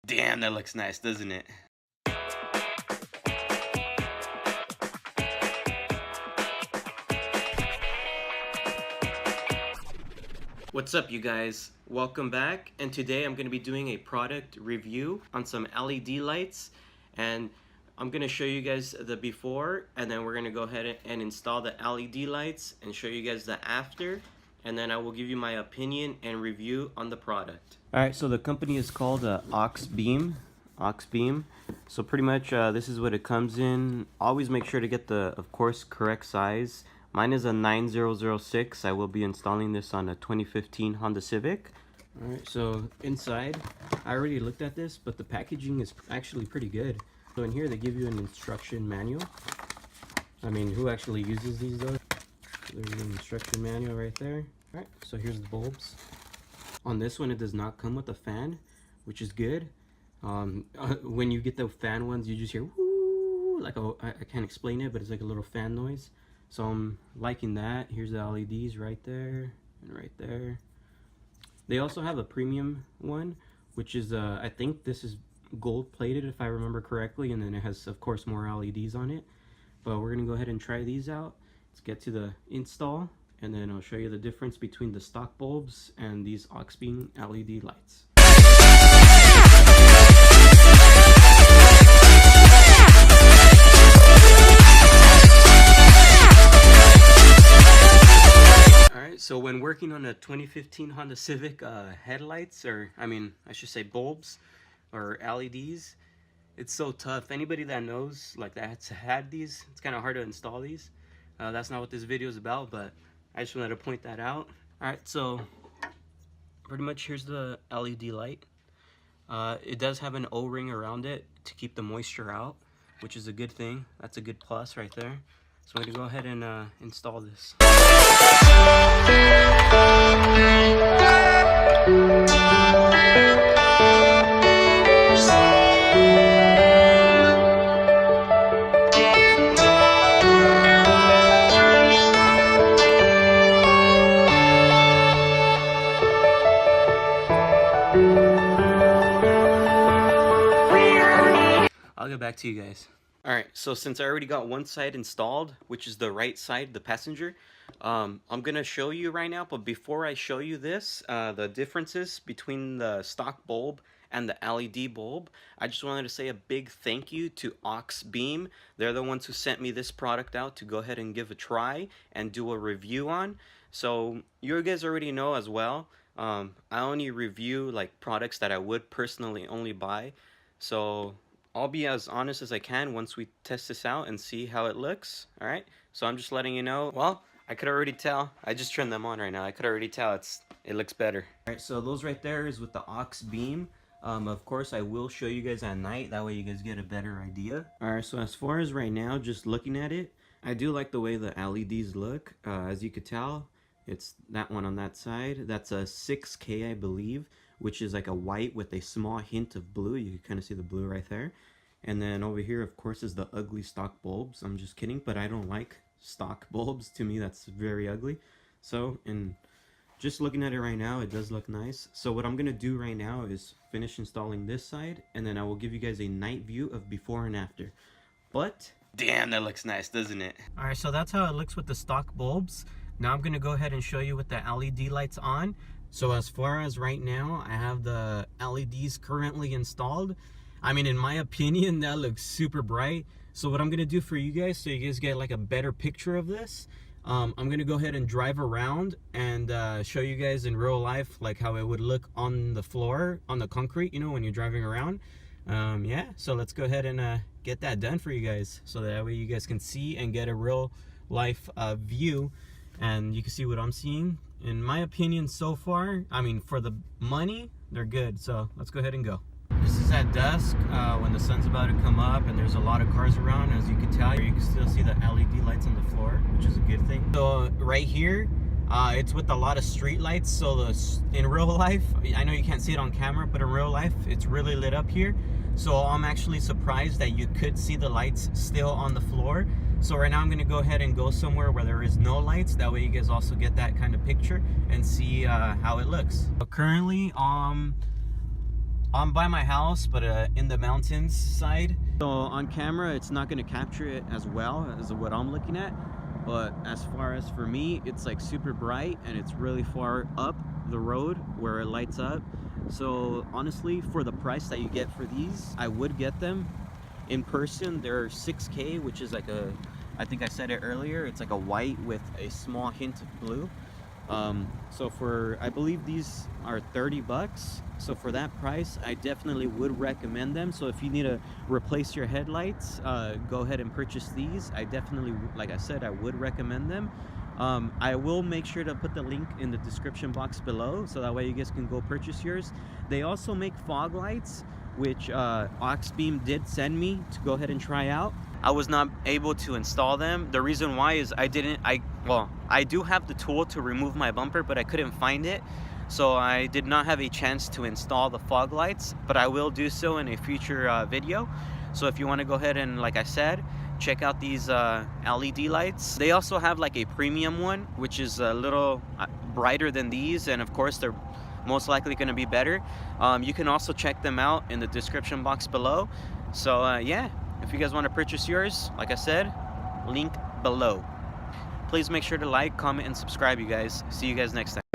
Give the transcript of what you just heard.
Damn, that looks nice, doesn't it? What's up, you guys? Welcome back, and today I'm going to be doing a product review on some LED lights, and I'm going to show you guys the before, and then we're going to go ahead and install the LED lights and show you guys the after, and then I will give you my opinion and review on the product. Alright, so the company is called AUXBEAM. So pretty much this is what it comes in. Always make sure to get the, of course, correct size. Mine is a 9006. I will be installing this on a 2015 Honda Civic. Alright, so inside, I already looked at this, but the packaging is actually pretty good. So in here they give you an instruction manual. I mean, who actually uses these though? There's an instruction manual right there. Alright, so here's the bulbs. On this one it does not come with a fan, which is good. When you get the fan ones, you just hear woo, like I can't explain it, but it's like a little fan noise. So I'm liking that. Here's the LEDs right there and right there. They also have a premium one, which is I think this is gold plated if I remember correctly, and then it has of course more LEDs on it. But we're gonna go ahead and try these out. Let's get to the install, and then I'll show you the difference between the stock bulbs and these AUXBEAM LED lights. So when working on a 2015 Honda Civic headlights, or I should say bulbs or LEDs, it's so tough. Anybody that knows, like, that's had these, it's kind of hard to install these. That's not what this video is about, but I just wanted to point that out. Alright, so pretty much here's the LED light. It does have an O-ring around it to keep the moisture out, which is a good thing. That's a good plus right there. So I'm going to go ahead and install this. I'll get back to you guys. Alright, so since I already got one side installed, which is the right side, the passenger, I'm going to show you right now, but before I show you this, the differences between the stock bulb and the LED bulb, I just wanted to say a big thank you to AUXBEAM. They're the ones who sent me this product out to go ahead and give a try and do a review on. So you guys already know as well, I only review like products that I would personally only buy. So I'll be as honest as I can once we test this out and see how it looks. Alright, so I'm just letting you know. Well, I could already tell. I just turned them on right now. I could already tell it looks better. Alright, so those right there is with the AUXBEAM. Of course, I will show you guys at night. That way you guys get a better idea. Alright, so as far as right now, just looking at it, I do like the way the LEDs look. As you could tell, it's that one on that side. That's a 6K, I believe, which is like a white with a small hint of blue. You can kind of see the blue right there. And then over here, of course, is the ugly stock bulbs. I'm just kidding, but I don't like stock bulbs. To me, that's very ugly. So, and just looking at it right now, it does look nice. So what I'm going to do right now is finish installing this side, and then I will give you guys a night view of before and after. But damn, that looks nice, doesn't it? Alright, so that's how it looks with the stock bulbs. Now I'm going to go ahead and show you with the LED lights on. So as far as right now, I have the LEDs currently installed. I mean, in my opinion, that looks super bright. So what I'm going to do for you guys, so you guys get like a better picture of this, I'm going to go ahead and drive around and show you guys in real life, like how it would look on the floor, on the concrete, you know, when you're driving around. Yeah, so let's go ahead and get that done for you guys, so that way you guys can see and get a real life view, and you can see what I'm seeing. In my opinion, so far, I mean, for the money, they're good. So let's go ahead and go. This is at dusk, when the sun's about to come up and there's a lot of cars around. As you can tell, you can still see the LED lights on the floor, which is a good thing. So right here, it's with a lot of street lights. So in real life, I know you can't see it on camera, but in real life, it's really lit up here. So I'm actually surprised that you could see the lights still on the floor. So right now I'm going to go ahead and go somewhere where there is no lights. That way you guys also get that kind of picture and see how it looks. So currently, I'm by my house, but in the mountains side. So on camera, it's not gonna capture it as well as what I'm looking at. But as far as for me, it's like super bright and it's really far up the road where it lights up. So honestly, for the price that you get for these, I would get them. In person, they're 6K, which is like a, I think I said it earlier, it's like a white with a small hint of blue. So for, I believe these are 30 bucks. So for that price, I definitely would recommend them. So if you need to replace your headlights, go ahead and purchase these. I definitely, like I said, I would recommend them. I will make sure to put the link in the description box below, so that way you guys can go purchase yours. They also make fog lights, which AUXBeam did send me to go ahead and try out. I was not able to install them. The reason why is I do have the tool to remove my bumper, but I couldn't find it. So I did not have a chance to install the fog lights, but I will do so in a future video. So if you want to go ahead and, like I said, check out these LED lights. They also have like a premium one, which is a little brighter than these, and of course they're most likely going to be better. You can also check them out in the description box below. So yeah, if you guys want to purchase yours, like I said, link below. Please make sure to like, comment, and subscribe, you guys. See you guys next time.